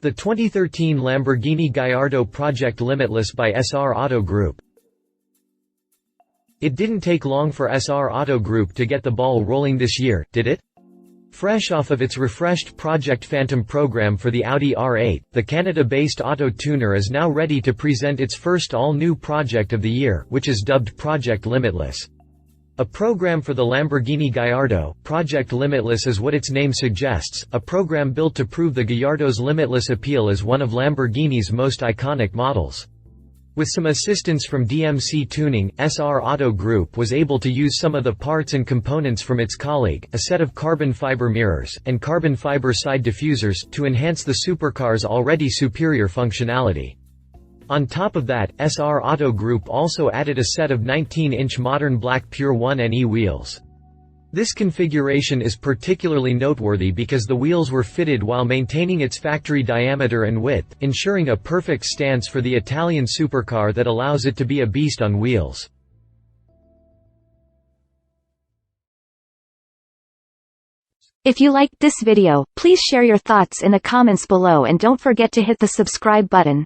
The 2013 Lamborghini Gallardo Project Limitless by SR Auto Group. It didn't take long for SR Auto Group to get the ball rolling this year, did it? Fresh off of its refreshed Project Phantom program for the Audi R8, the Canada-based auto tuner is now ready to present its first all-new project of the year, which is dubbed Project Limitless. A program for the Lamborghini Gallardo, Project Limitless is what its name suggests, a program built to prove the Gallardo's limitless appeal as one of Lamborghini's most iconic models. With some assistance from DMC Tuning, SR Auto Group was able to use some of the parts and components from its colleague, a set of carbon fiber mirrors, and carbon fiber side diffusers, to enhance the supercar's already superior functionality. On top of that, SR Auto Group also added a set of 19-inch Modern Black PUR 1NE wheels. This configuration is particularly noteworthy because the wheels were fitted while maintaining its factory diameter and width, ensuring a perfect stance for the Italian supercar that allows it to be a beast on wheels. If you liked this video, please share your thoughts in the comments below and don't forget to hit the subscribe button.